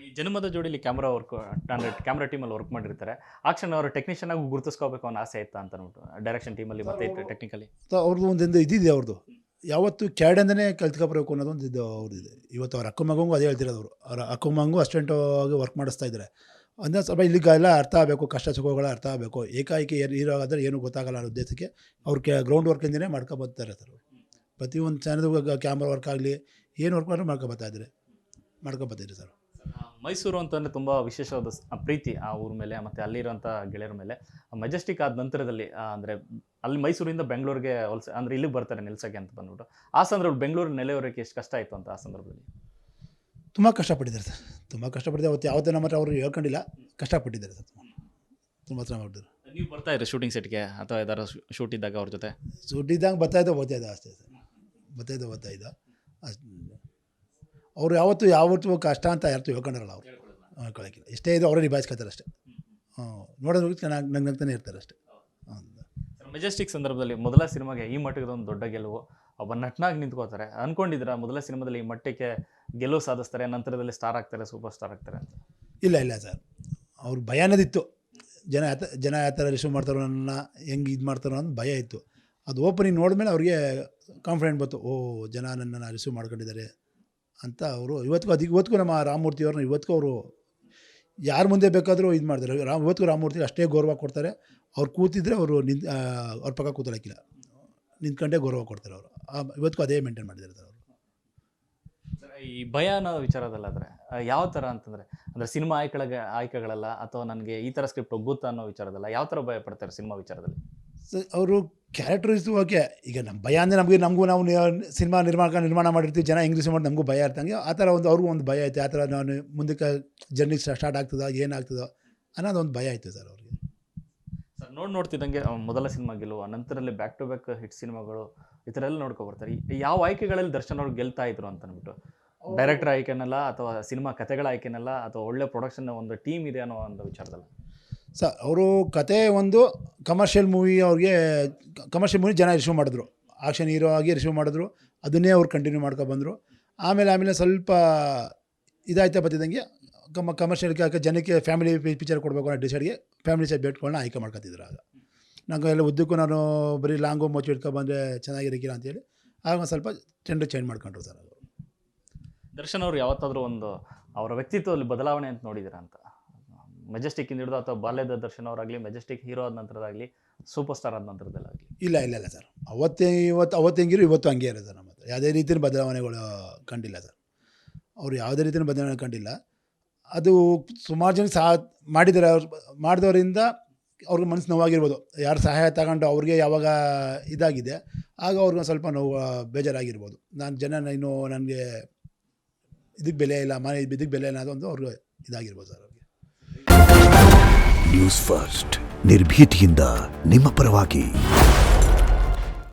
ಈ ಜನ್ಮದ ಜೋಡಿಲಿ camera work ಅಂದರೆ ಕ್ಯಾಮ್ರಾ ಟೀಮಲ್ಲಿ ವರ್ಕ್ ಮಾಡಿರ್ತಾರೆ. ಆ ಕ್ಷಣ ಅವರು ಟೆಕ್ನಿಷಿಯನ್ ಆಗಿ ಗುರುತಿಸ್ಕೋಬೇಕು ಅನ್ನೋ ಆಸೆ ಇತ್ತಾ ಅಂತ ಅಂದ್ಬಿಟ್ಟು ಡೈರೆಕ್ಷನ್ ಟೀಮಲ್ಲಿ ಮತ್ತೆ ಟೆಕ್ನಿಕಲಿ ಅವ್ರದ್ದು ಒಂದೊಂದು ಇದಿದೆ ಅವ್ರದ್ದು. ಯಾವತ್ತು ಕ್ಯಾಡಂದನೇ ಕಲ್ತ್ಕೊಬರಬೇಕು ಅನ್ನೋದೊಂದು ಇದು ಅವ್ರದ್ದಿದೆ. ಇವತ್ತು ಅವ್ರ ಅಕ್ಕ ಮಗಂಗೂ ಅದೇ ಹೇಳ್ತಿರೋದು ಅವರು. ಅವ್ರ ಅಕ್ಕ ಮಗಂಗೂ ಅಸ್ಟೆಂಟು ಆಗಿ ವರ್ಕ್ ಮಾಡಿಸ್ತಾ ಇದ್ದಾರೆ. ಅಂದರೆ ಸ್ವಲ್ಪ ಇಲ್ಲಿಗೆಲ್ಲ ಅರ್ಥ ಆಗಬೇಕು, ಕಷ್ಟ ಸುಖಗಳ ಅರ್ಥ ಆಗಬೇಕು. ಏಕಾಏಕಿ ಹೀರೋ ಆದರೆ ಏನೂ ಗೊತ್ತಾಗಲ್ಲ ಅನ್ನೋ ಉದ್ದೇಶಕ್ಕೆ ಅವ್ರು ಗ್ರೌಂಡ್ ವರ್ಕಿಂದನೇ ಮಾಡ್ಕೊಬರ್ತಾರೆ ಸರ್. ಪ್ರತಿಯೊಂದು ಚಾನಲ್ಗೂ ಕ್ಯಾಮ್ರಾ ವರ್ಕ್ ಆಗಲಿ ಏನು ವರ್ಕ್ ಮಾಡಿದ್ರು ಮಾಡ್ಕೊಬರ್ತಿದ್ರು ಸರ್. ಮೈಸೂರು ಅಂತಂದರೆ ತುಂಬ ವಿಶೇಷವಾದ ಪ್ರೀತಿ ಆ ಊರ ಮೇಲೆ ಮತ್ತು ಅಲ್ಲಿರೋಂಥ ಗೆಳೆಯರ ಮೇಲೆ. ಮೆಜೆಸ್ಟಿಕ್ ಆದ ನಂತರದಲ್ಲಿ ಅಂದರೆ ಅಲ್ಲಿ ಮೈಸೂರಿಂದ ಬೆಂಗಳೂರಿಗೆ ಅಂದರೆ ಇಲ್ಲಿಗೆ ಬರ್ತಾರೆ ನಿಲ್ಸೋಕ್ಕೆ ಅಂತ ಬಂದ್ಬಿಟ್ಟು ಆ ಸಂದರ್ಭದಲ್ಲಿ ಬೆಂಗಳೂರು ನೆಲೆಯೋರಕ್ಕೆ ಎಷ್ಟು ಕಷ್ಟ ಆಯಿತು ಅಂತ ಆ ಸಂದರ್ಭದಲ್ಲಿ? ತುಂಬ ಕಷ್ಟಪಟ್ಟಿದ್ದಾರೆ ಸರ್. ತುಂಬ ಕಷ್ಟಪಟ್ಟಿದ್ದಾರೆ. ಅವತ್ತು ಯಾವತ್ತೂ ನಮ್ಮ ಹತ್ರ ಅವರು ಹೇಳ್ಕೊಂಡಿಲ್ಲ, ಕಷ್ಟಪಟ್ಟಿದ್ದಾರೆ ಸರ್. ತುಂಬ ಶ್ರಮ ಪಟ್ಟಿದ್ದಾರೆ. ನೀವು ಬರ್ತಾ ಇದ್ರಿ ಶೂಟಿಂಗ್ ಸೆಟ್ಗೆ ಅಥವಾ ಯಾವ್ದಾರು ಶೂಟ್ ಇದ್ದಾಗ ಅವ್ರ ಜೊತೆ? ಶೂಟ್ ಇದ್ದಂಗೆ ಬರ್ತಾಯಿದ್ದ ಅಷ್ಟೇ ಸರ್. ಬರ್ತಾಯಿದ್ದ ಅಷ್ಟು. ಅವ್ರು ಯಾವತ್ತೂ ಕಷ್ಟ ಅಂತ ಯಾವತ್ತೂ ಹೇಳ್ಕೊಂಡಿರಲ್ಲ ಅವರು. ಹೇಳ್ಕೊಳಕ್ಕಿಲ್ಲ. ಎಷ್ಟೇ ಇದು ಅವರೇ ನಿಭಾಯಿಸ್ಕೊತಾರೆ ಅಷ್ಟೇ. ನೋಡೋದು ಚೆನ್ನಾಗಿ ನಗ್ನಗ್ತಾನೆ ಇರ್ತಾರೆ ಅಷ್ಟೇ. ಮೆಜೆಸ್ಟಿಕ್ ಸಂದರ್ಭದಲ್ಲಿ ಮೊದಲ ಸಿನಿಮಾಗೆ ಈ ಮಟ್ಟದ ಒಂದು ದೊಡ್ಡ ಗೆಲುವು, ಒಬ್ಬ ನಟನಾಗಿ ನಿಂತ್ಕೋತಾರೆ ಅಂದ್ಕೊಂಡಿದ್ರ ಮೊದಲ ಸಿನಿಮಾದಲ್ಲಿ ಈ ಮಟ್ಟಕ್ಕೆ ಗೆಲುವು ಸಾಧಿಸ್ತಾರೆ, ನಂತರದಲ್ಲಿ ಸ್ಟಾರ್ ಆಗ್ತಾರೆ, ಸೂಪರ್ ಸ್ಟಾರ್ ಆಗ್ತಾರೆ ಅಂತ? ಇಲ್ಲ ಸರ್. ಅವ್ರ ಭಯ ಅನ್ನೋದಿತ್ತು. ಜನ ಯಾವ ಥರ ರಿಸೀವ್ ಮಾಡ್ತಾರೋ, ನನ್ನ ಹೆಂಗೆ ಇದು ಮಾಡ್ತಾರೋ ಅನ್ನೋ ಭಯ ಇತ್ತು. ಅದು ಓಪನಿಂಗ್ ನೋಡಿದ್ಮೇಲೆ ಅವ್ರಿಗೆ ಕಾನ್ಫಿಡೆಂಟ್ ಬಂತು. ಜನ ನನ್ನನ್ನು ರಿಸೀವ್ ಮಾಡ್ಕೊಂಡಿದ್ದಾರೆ ಅಂತ. ಅವರು ಇವತ್ತಿಗೂ ನಮ್ಮ ರಾಮಮೂರ್ತಿಯವ್ರನ್ನ ಇವತ್ತಿಗೂ ಅವರು ಯಾರ ಮುಂದೆ ಬೇಕಾದರೂ ಇದು ಮಾಡ್ತಾರೆ. ಇವತ್ತಿಗೂ ರಾಮಮೂರ್ತಿ ಅಷ್ಟೇ ಗೌರವ ಕೊಡ್ತಾರೆ. ಅವ್ರು ಕೂತಿದ್ರೆ ಅವರು ಅವ್ರ ಪಕ್ಕ ಕೂತಲಕ್ಕಿಲ್ಲ, ನಿಂತ್ಕೊಂಡೇ ಗೌರವ ಕೊಡ್ತಾರೆ ಅವರು. ಇವತ್ತಿಗೂ ಅದೇ ಮೇಂಟೈನ್ ಮಾಡಿದ್ದಾರೆ ಸರ್ ಅವರು. ಈ ಭಯ ಅನ್ನೋ ವಿಚಾರದಲ್ಲಾದರೆ ಯಾವ ಥರ ಅಂತಂದರೆ ಅಂದರೆ ಸಿನಿಮಾ ಆಯ್ಕೆಗಳಲ್ಲ ಅಥವಾ ನನಗೆ ಈ ಥರ ಸ್ಕ್ರಿಪ್ಟ್ ಒಗ್ಗುತ್ತಾ ಅನ್ನೋ ವಿಚಾರದಲ್ಲ, ಯಾವ ಥರ ಭಯ ಪಡ್ತಾರೆ ಸಿನಿಮಾ ವಿಚಾರದಲ್ಲಿ? ಸರ್ ಅವರು ಕ್ಯಾರೆಕ್ಟರ್ಸ್ ಓಕೆ. ಈಗ ನಮ್ಮ ಭಯ ಅಂದರೆ ನಮಗೂ ನಾವು ಸಿನಿಮಾ ನಿರ್ಮಾಣ ಮಾಡಿರ್ತೀವಿ, ಜನ ಹೆಂಗೆ ರಿಸೀವ್ ಮಾಡಿ ನಮಗೂ ಭಯ ಇರ್ತಂಗೆ ಆ ಥರ ಅವ್ರಿಗೂ ಒಂದು ಭಯ ಐತೆ. ಆ ಥರ ನಾನು ಮುಂದಕ್ಕೆ ಜರ್ನಿ ಸ್ಟಾರ್ಟ್ ಆಗ್ತದೋ ಏನಾಗ್ತದೋ ಅನ್ನೋದು ಒಂದು ಭಯ ಆಯಿತು ಸರ್ ಅವ್ರಿಗೆ. ಸರ್ ನೋಡ್ತಿದ್ದಂಗೆ ಮೊದಲ ಸಿನಿಮಾ ಗೆಲುವು, ನಂತರದಲ್ಲಿ ಬ್ಯಾಕ್ ಟು ಬ್ಯಾಕ್ ಹಿಟ್ ಸಿನಿಮಾಗಳು ಈ ಥರ ಎಲ್ಲ ನೋಡ್ಕೊಬರ್ತಾರೆ. ಯಾವ ಆಯ್ಕೆಗಳಲ್ಲಿ ದರ್ಶನ್ ಅವ್ರು ಗೆಲ್ತಾ ಇದ್ರು ಅಂತ ಅಂದ್ಬಿಟ್ಟು? ಡೈರೆಕ್ಟರ್ ಆಯ್ಕೆನಲ್ಲ ಅಥವಾ ಸಿನಿಮಾ ಕಥೆಗಳ ಆಯ್ಕೆನಲ್ಲ ಅಥವಾ ಒಳ್ಳೆ ಪ್ರೊಡಕ್ಷನ್ ಒಂದು ಟೀಮ್ ಇದೆ ಅನ್ನೋ ಒಂದು ವಿಚಾರದಲ್ಲ? ಸರ್ ಅವರು ಕತೆ ಒಂದು ಕಮರ್ಷಿಯಲ್ ಮೂವಿ, ಅವ್ರಿಗೆ ಕಮರ್ಷಿಯಲ್ ಮೂವಿ ಜನ ರಿಸೀವ್ ಮಾಡಿದ್ರು, ಆಕ್ಷನ್ ಹೀರೋ ಆಗಿ ರಿಸೀವ್ ಮಾಡಿದ್ರು. ಅದನ್ನೇ ಅವ್ರು ಕಂಟಿನ್ಯೂ ಮಾಡ್ಕೊಬಂದರು. ಆಮೇಲೆ ಸ್ವಲ್ಪ ಇದಾಯ್ತಾ ಬರ್ತಿದ್ದಂಗೆ ಕಮರ್ಷಿಯಲ್ ಜನಕ್ಕೆ ಫ್ಯಾಮಿಲಿ ಪಿಕ್ಚರ್ ಕೊಡಬೇಕು ಅನ್ನೋ ಡಿಸೈಡ್ಗೆ ಫ್ಯಾಮಿಲಿ ಸಬ್ಜೆಕ್ಟ್ಗಳನ್ನ ಆಯ್ಕೆ ಮಾಡ್ಕೊತಿದ್ರು. ಆಗ ನಂಗೆ ಎಲ್ಲ ಉದ್ದಕ್ಕೂ ನಾನು ಬರೀ ಲಾಂಗು ಮೊಚ್ಚು ಇಟ್ಕೊಬಂದರೆ ಚೆನ್ನಾಗಿರಕ್ಕಿಲ್ಲ ಅಂತೇಳಿ ಆಗ ಒಂದು ಸ್ವಲ್ಪ ಚೇಂಜ್ ಮಾಡ್ಕೊಂಡ್ರು ಸರ್. ಅವರು ದರ್ಶನ್ ಅವರು ಯಾವತ್ತಾದರೂ ಒಂದು ಅವರ ವ್ಯಕ್ತಿತ್ವದಲ್ಲಿ ಬದಲಾವಣೆ ಅಂತ ನೋಡಿದ್ದೀರಾ ಅಂತ? ಮೆಜೆಸ್ಟಿಕ್ಕಿಂದ ಹಿಡಿದು ಅಥವಾ ಬಾಲ್ಯದ ದರ್ಶನ್ ಅವರಾಗಲಿ, ಮೆಜೆಸ್ಟಿಕ್ ಹೀರೋ ಆದ ನಂತರದಾಗಲಿ, ಸೂಪರ್ ಸ್ಟಾರ್ ಆದ ನಂತರದಲ್ಲಾಗಲಿ? ಇಲ್ಲ ಸರ್. ಅವತ್ತು ಹೆಂಗಿರೋ ಇವತ್ತು ಹಂಗೆ ಇರೋದು ಸರ್. ನಮ್ಮ ಹತ್ರ ಯಾವುದೇ ರೀತಿಯ ಬದಲಾವಣೆಗಳು ಕಂಡಿಲ್ಲ ಸರ್. ಅವರು ಯಾವುದೇ ರೀತಿಯ ಬದಲಾವಣೆ ಕಂಡಿಲ್ಲ. ಅದು ಸುಮಾರು ಜನ ಮಾಡಿದ್ದಾರೆ. ಅವ್ರು ಮಾಡಿದವರಿಂದ ಅವ್ರಿಗೆ ಮನಸ್ಸು ನೋವಾಗಿರ್ಬೋದು. ಯಾರು ಸಹಾಯ ತಗೊಂಡು ಅವ್ರಿಗೆ ಯಾವಾಗ ಇದಾಗಿದೆ ಆಗ ಅವ್ರಿಗೆ ಸ್ವಲ್ಪ ನೋವು ಬೇಜಾರಾಗಿರ್ಬೋದು. ಇನ್ನೂ ನನಗೆ ಇದಕ್ಕೆ ಬೆಲೆ ಇಲ್ಲ, ಇದಕ್ಕೆ ಬೆಲೆ ಇಲ್ಲ ಅದೊಂದು ಅವ್ರಿಗೆ ಇದಾಗಿರ್ಬೋದು ಸರ್. ಅವ್ರಿಗೆ ನ್ಯೂಸ್ ಫಸ್ಟ್ ನಿರ್ಭೀತಿಯಿಂದ ನಿಮ್ಮ ಪರವಾಗಿ.